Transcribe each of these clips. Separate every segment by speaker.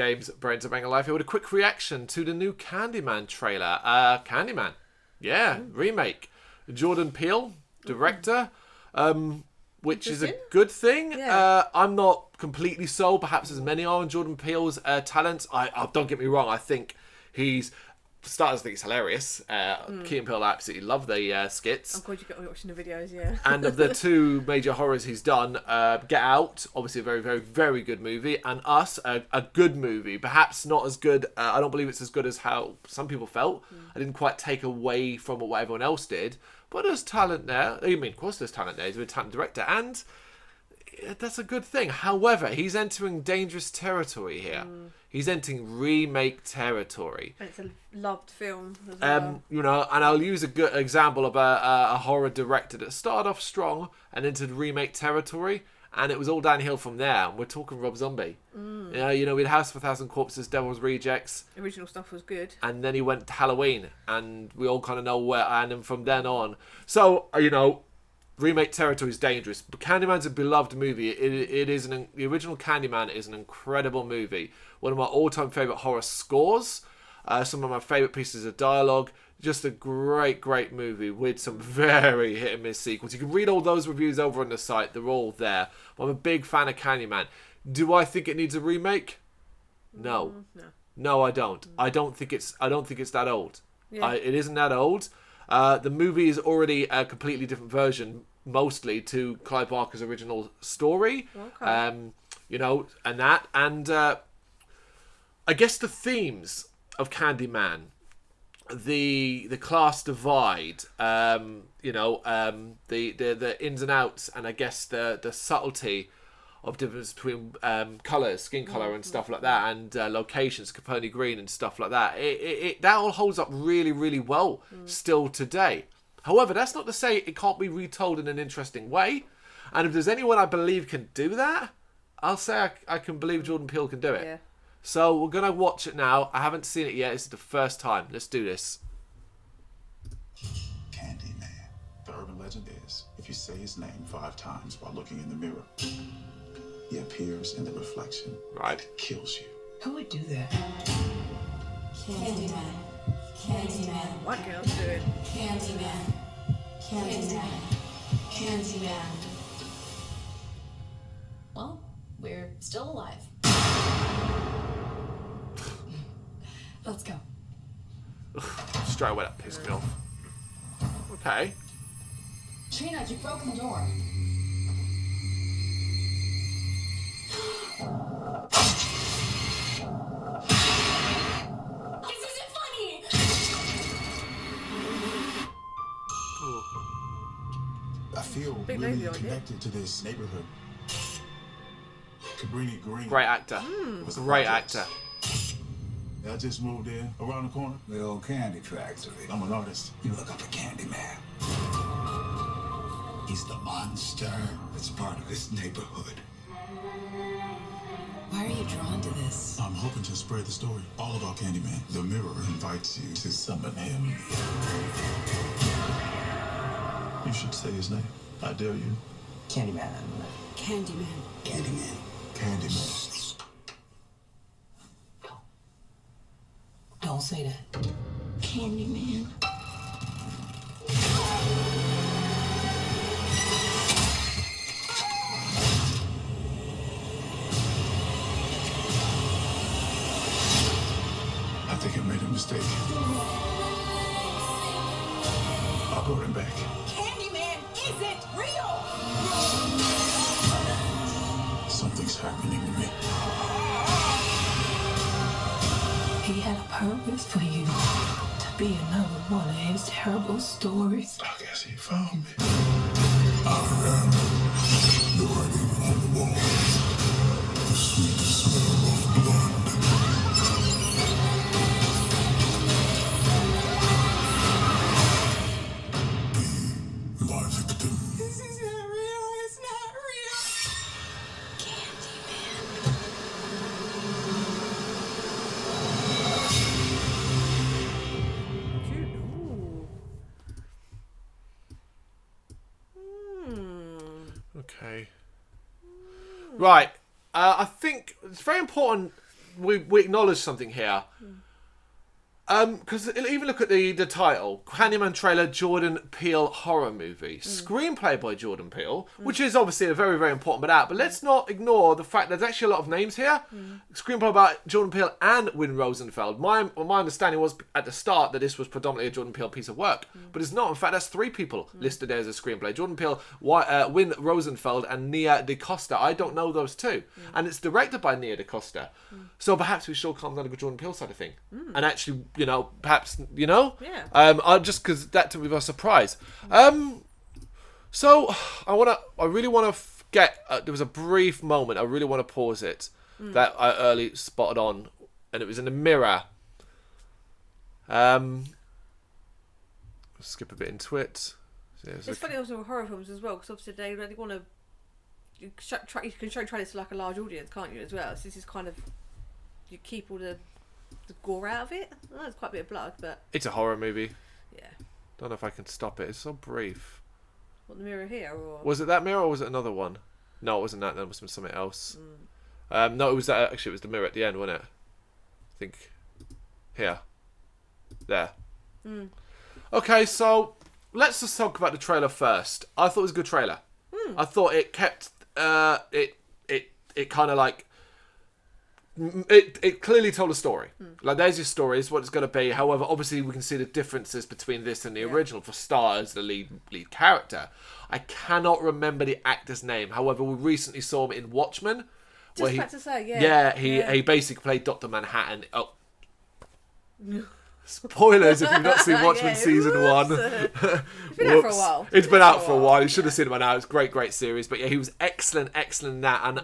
Speaker 1: Games, Brrraaains A Head-Banging Life here with a quick reaction to the new Candyman trailer. Candyman, remake. Jordan Peele, director, which is a good thing.
Speaker 2: Yeah.
Speaker 1: I'm not completely sold, perhaps as many are on Jordan Peele's talents. I don't get me wrong, I think he's... For starters, I think it's hilarious. Key and Peele absolutely love the skits.
Speaker 2: I'm glad you got me watching the videos, yeah.
Speaker 1: And of the two major horrors he's done, Get Out, obviously a very, very, very good movie, and Us, a good movie. Perhaps not as good, I don't believe it's as good as how some people felt. I didn't quite take away from what everyone else did, but there's talent there. I mean, of course there's talent there. He's a talented director, and that's a good thing. However, he's entering dangerous territory here. He's entering remake territory.
Speaker 2: And it's a loved film as well.
Speaker 1: You know, and I'll use a good example of a horror director that started off strong and entered remake territory, and it was all downhill from there. We're talking Rob Zombie. You know, we had House of a Thousand Corpses, Devil's Rejects.
Speaker 2: The original stuff was good.
Speaker 1: And then he went to Halloween, and we all kind of know where, and then from then on. So, you know, remake territory is dangerous, but Candyman's a beloved movie. The original Candyman is an incredible movie. One of my all-time favourite horror scores. Some of my favourite pieces of dialogue. Just a great, great movie with some very hit-and-miss sequels. You can read all those reviews over on the site. They're all there. I'm a big fan of Candyman. Do I think it needs a remake? No. No, I don't. I don't think it's that old.
Speaker 2: Yeah.
Speaker 1: It isn't that old. The movie is already a completely different version, mostly, to Clive Barker's original story.
Speaker 2: Okay.
Speaker 1: You know, and I guess the themes of Candyman, the class divide, you know, the ins and outs, and I guess the subtlety of difference between colours, skin colour and stuff like that, and locations, Capone Green and stuff like that. That all holds up really, really well still today. However, that's not to say it can't be retold in an interesting way. And if there's anyone I believe can do that, I'll say I can believe Jordan Peele can do it.
Speaker 2: Yeah.
Speaker 1: So we're going to watch it now. I haven't seen it yet. This is the first time. Let's do this.
Speaker 3: Candyman. The urban legend is, if you say his name 5 times while looking in the mirror, he appears in the reflection.
Speaker 1: Right.
Speaker 3: It kills you.
Speaker 4: Who would do that?
Speaker 5: Candyman. Candyman.
Speaker 2: What girls do it?
Speaker 5: Candyman. Candyman. Candyman. Well, we're still alive. Let's go.
Speaker 1: Straight away, that pissed me off. Okay.
Speaker 5: Trina, you've broken the door. This isn't funny!
Speaker 3: I feel
Speaker 2: Big
Speaker 3: really
Speaker 2: baby on it.
Speaker 3: connected to this neighborhood. Cabrini Green.
Speaker 1: Great actor.
Speaker 3: was the
Speaker 1: Great
Speaker 3: projects.
Speaker 1: actor.
Speaker 3: I just moved in around the corner.
Speaker 6: The old candy factory.
Speaker 3: I'm an artist.
Speaker 6: You look up at Candyman. He's the monster that's part of this neighborhood.
Speaker 5: Why are you drawn to this?
Speaker 3: I'm hoping to spread the story all about Candyman. The mirror invites you to summon him. You should say his name. I dare you.
Speaker 4: Candyman.
Speaker 5: Candyman.
Speaker 6: Candyman.
Speaker 3: Candyman.
Speaker 4: Don't say that.
Speaker 5: Candyman.
Speaker 3: I think I made a mistake. I brought him back.
Speaker 5: Candyman isn't real!
Speaker 3: Something's happening to me.
Speaker 4: He had a purpose for you to be another one of his terrible stories.
Speaker 3: I guess he found me.
Speaker 6: I am the writing on the wall. The sweet smell of blood. Be my victim.
Speaker 5: This isn't real, it's not real! Candyman.
Speaker 1: Okay. Right. I think it's very important we acknowledge something here. Because even look at the title, Candyman trailer, Jordan Peele horror movie, screenplay by Jordan Peele, which is obviously a very, very important bit out. But let's not ignore the fact there's actually a lot of names here. Screenplay by Jordan Peele and Win Rosenfeld. My understanding was at the start that this was predominantly a Jordan Peele piece of work, but it's not. In fact, that's 3 people listed there as a screenplay: Jordan Peele, Win Rosenfeld, and Nia DaCosta. I don't know those 2, and it's directed by Nia DaCosta. So perhaps we should come down to the Jordan Peele side of thing, and actually. Perhaps,
Speaker 2: Yeah.
Speaker 1: I just because that took me by surprise. So I really want to get. There was a brief moment. I really want to pause it that I early spotted on, and it was in the mirror. Skip a bit into it. Yeah,
Speaker 2: It's funny also with horror films as well, because obviously they really want to. You can show trailers to like a large audience, can't you? As well. So this is kind of you keep all the gore out of it. Oh, there's quite a bit of blood, but
Speaker 1: it's a horror movie.
Speaker 2: yeah.
Speaker 1: Don't know if I can stop it. It's so brief.
Speaker 2: What, the mirror here, or
Speaker 1: Was it that mirror or was it another one? No, it wasn't that. That must have been something else. No, it was that. Actually, it was the mirror at the end, wasn't it? I think. Here. There. Okay, so let's just talk about the trailer first. I thought it was a good trailer. I thought it kept it kind of like. It clearly told a story. Like, there's your story, is what it's going to be. However, obviously we can see the differences between this and the original. For starters, the lead character, I cannot remember the actor's name. However, we recently saw him in Watchmen.
Speaker 2: just about to say, yeah.
Speaker 1: He basically played Dr. Manhattan. Oh, spoilers if you've not seen Watchmen season 1.
Speaker 2: It's been out for a while.
Speaker 1: It's been out for a while. You should have seen it by now. It's a great series. But yeah, he was excellent in that. And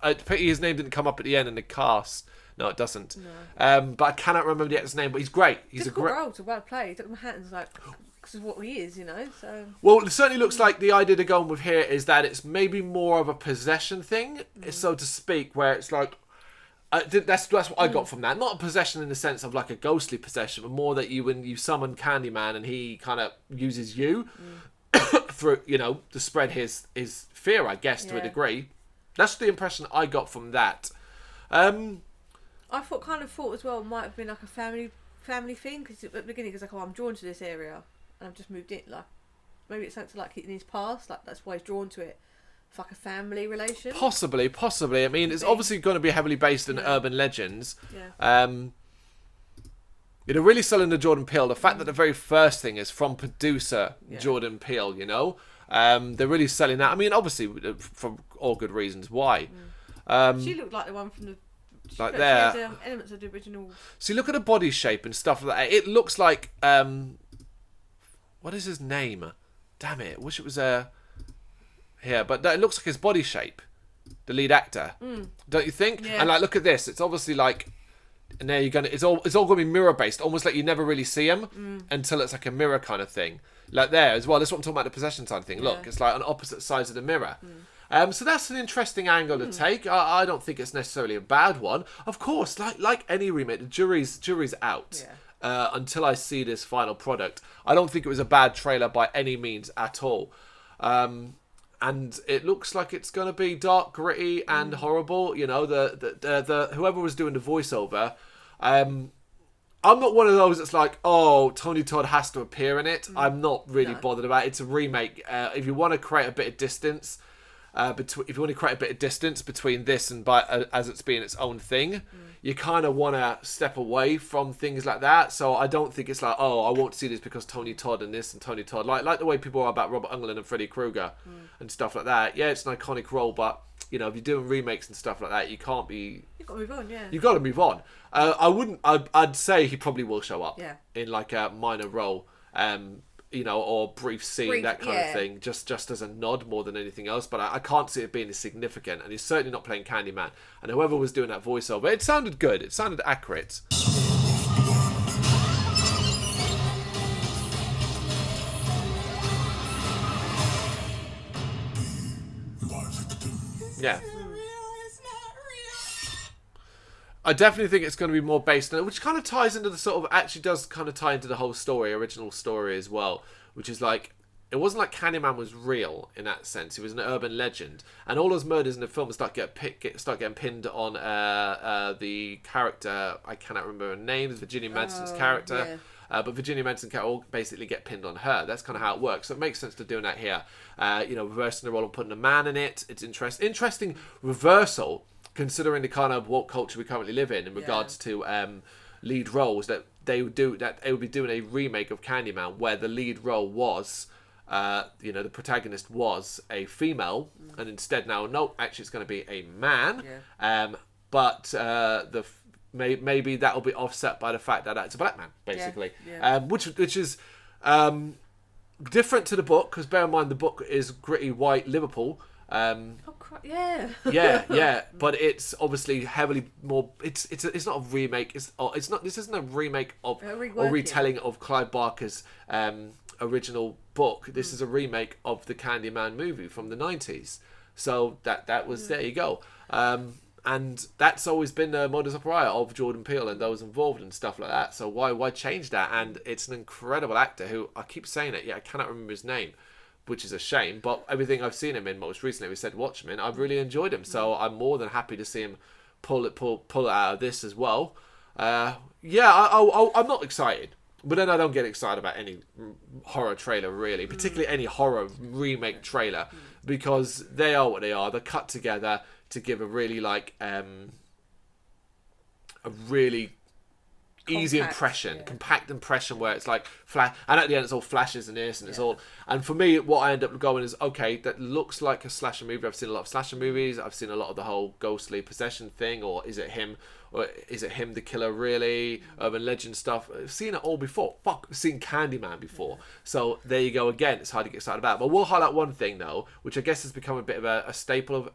Speaker 1: I pity his name didn't come up at the end in the cast. No, it doesn't. No. But I cannot remember the actor's name. But he's great. He's
Speaker 2: Difficult
Speaker 1: a great
Speaker 2: role to well play. Dr. Manhattan's like, because of what he is, So
Speaker 1: Well, it certainly looks like the idea they're going with here is that it's maybe more of a possession thing, so to speak, where it's like. That's what I got from that. Not a possession in the sense of like a ghostly possession, but more that when you summon Candyman and he kind of uses you through, to spread his fear, I guess, to a degree. That's the impression I got from that.
Speaker 2: I thought as well it might have been like a family thing, because at the beginning it's like, oh, I'm drawn to this area and I've just moved in. Like maybe it's something like in his past, like that's why he's drawn to it. It's like a family relation. Possibly.
Speaker 1: I mean, it's obviously going to be heavily based in urban legends.
Speaker 2: Yeah.
Speaker 1: They're really selling the Jordan Peele. The fact that the very first thing is from producer Jordan Peele, they're really selling that. I mean, obviously, for all good reasons. Why?
Speaker 2: She looked like the one from the...
Speaker 1: Like there.
Speaker 2: She had elements of the original...
Speaker 1: See, look at the body shape and stuff like that. It looks like... what is his name? Damn it. I wish it was... Here, but it looks like his body shape, the lead actor, don't you think?
Speaker 2: Yeah.
Speaker 1: And like, look at this. It's obviously like, and there you're gonna. It's all going to be mirror based, almost like you never really see him until it's like a mirror kind of thing. Like there as well. That's what I'm talking about, the possession side thing. Look, it's like on opposite sides of the mirror. So that's an interesting angle to take. I don't think it's necessarily a bad one. Of course, like any remake, the jury's out. Until I see this final product. I don't think it was a bad trailer by any means at all. And it looks like it's going to be dark, gritty, and horrible. The whoever was doing the voiceover, I'm not one of those that's like, oh, Tony Todd has to appear in it. I'm not really bothered about it. It's a remake. If you want to create a bit of distance, between this and as it's being its own thing, you kind of want to step away from things like that. So I don't think it's like, oh, I won't see this because Tony Todd and this and Tony Todd. Like the way people are about Robert Englund and Freddy Krueger and stuff like that. Yeah, it's an iconic role, but if you're doing remakes and stuff like that, you can't be...
Speaker 2: You've got to move on, yeah.
Speaker 1: You've got to move on. I'd say he probably will show up in like a minor role. Or brief scene, that kind of thing, just as a nod more than anything else. But I can't see it being as significant, and he's certainly not playing Candyman. And whoever was doing that voiceover, it sounded good. It sounded accurate. Yeah. I definitely think it's going to be more based on it, which kind of ties into the sort of, actually does kind of tie into the whole story, original story as well, which is like, It wasn't like Candyman was real in that sense. He was an urban legend, and all those murders in the film start getting pinned on the character. I cannot remember her name. It's Virginia Madsen's character, but Virginia Madsen all basically get pinned on her. That's kind of how it works. So it makes sense to doing that here. Reversing the role and putting a man in it. It's interesting reversal considering the kind of woke culture we currently live in regards to lead roles that they would do. That they would be doing a remake of Candyman where the lead role was. The protagonist was a female, and instead now, no, actually it's going to be a man. But maybe that will be offset by the fact that it's a black man, basically. Which is different to the book, because bear in mind the book is gritty white Liverpool. But it's obviously heavily more. It's not a remake. It's not. This isn't a remake of or retelling of Clive Barker's original book. This is a remake of the Candyman movie from the 90s. So that was there you go. And that's always been the modus operandi of Jordan Peele and those involved and stuff like that. So why change that? And it's an incredible actor who, I keep saying it, I cannot remember his name, which is a shame. But everything I've seen him in most recently, we said watch him in, I've really enjoyed him. So I'm more than happy to see him pull it out of this as well. I'm not excited. But then I don't get excited about any horror trailer, really, particularly any horror remake trailer, because they are what they are. They're cut together to give a really easy impression, compact impression, where it's like flash, and at the end it's all flashes and this, and it's all. And for me, what I end up going is, okay, that looks like a slasher movie. I've seen a lot of slasher movies. I've seen a lot of the whole ghostly possession thing, or is it him? Or is it him the killer, really? Urban legend stuff. I've seen it all before. I've seen Candyman before. So there you go again. It's hard to get excited about. But we'll highlight one thing, though, which I guess has become a bit of a staple of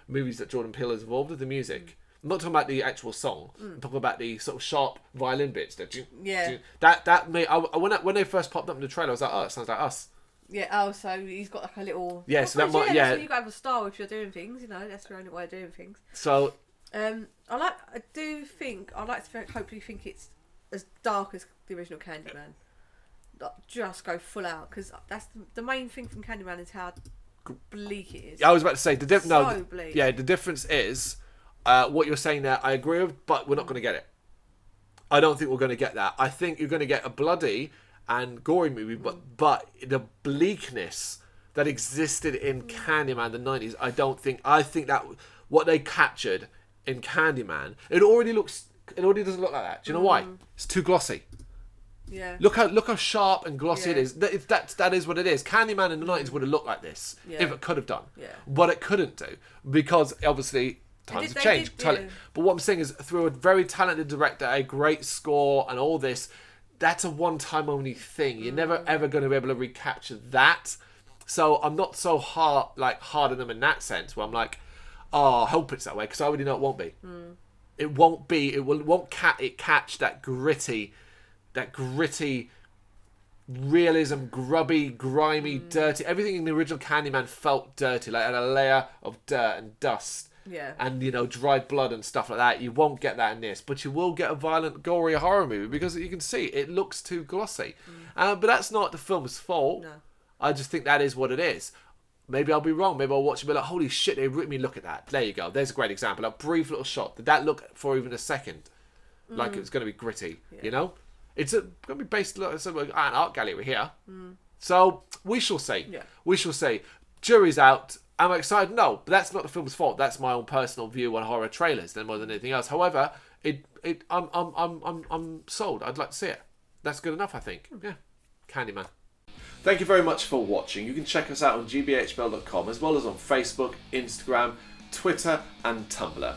Speaker 1: movies that Jordan Peele has involved with the music. I'm not talking about the actual song. I'm talking about the sort of sharp violin bits. That made... when they first popped up in the trailer, I was like, oh, it sounds like us.
Speaker 2: Yeah, oh, so he's got like a little...
Speaker 1: Yeah, so that might... Yeah,
Speaker 2: so you got to have a style if you're doing things, that's the only way of doing things.
Speaker 1: So...
Speaker 2: I'd like to hopefully think it's as dark as the original Candyman. Like, just go full out, because that's the main thing from Candyman is how bleak it is.
Speaker 1: I was about to say the
Speaker 2: bleak.
Speaker 1: Yeah, the difference is what you're saying there. I agree with, but we're not going to get it. I don't think we're going to get that. I think you're going to get a bloody and gory movie, but the bleakness that existed in Candyman in the 90s, I think that what they captured in Candyman, it already doesn't look like that. Do you know why? It's too glossy.
Speaker 2: Yeah.
Speaker 1: Look how sharp and glossy it is. That is what it is. Candyman in the 90s would have looked like this if it could have done.
Speaker 2: Yeah.
Speaker 1: But it couldn't do, because obviously times have changed. But what I'm saying is, through a very talented director, a great score, and all this, that's a one-time only thing. You're never ever going to be able to recapture that. So I'm not so hard on them in that sense, where I'm like, oh, I hope it's that way, because I already know it won't be. It won't be. It won't catch that gritty realism, grubby, grimy, dirty. Everything in the original Candyman felt dirty, like had a layer of dirt and dust.
Speaker 2: Yeah.
Speaker 1: And dried blood and stuff like that. You won't get that in this, but you will get a violent, gory horror movie, because you can see it looks too glossy. But that's not the film's fault.
Speaker 2: No.
Speaker 1: I just think that is what it is. Maybe I'll be wrong. Maybe I'll watch it and be like, holy shit, they ripped me. Look at that. There you go. There's a great example. A brief little shot. Did that look for even a second like it was going to be gritty? It's going to be based on an art gallery here. So we shall see.
Speaker 2: Yeah.
Speaker 1: We shall see. Jury's out. Am I excited? No, but that's not the film's fault. That's my own personal view on horror trailers, more than anything else. However, I'm sold. I'd like to see it. That's good enough, I think. Yeah, Candyman. Thank you very much for watching. You can check us out on gbhbl.com, as well as on Facebook, Instagram, Twitter and Tumblr.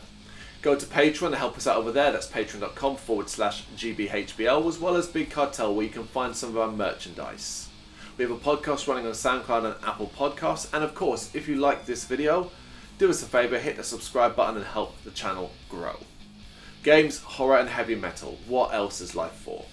Speaker 1: Go to Patreon to help us out over there. That's patreon.com/GBHBL, as well as Big Cartel, where you can find some of our merchandise. We have a podcast running on SoundCloud and Apple Podcasts. And of course, if you like this video, do us a favour, hit the subscribe button and help the channel grow. Games, horror and heavy metal. What else is life for?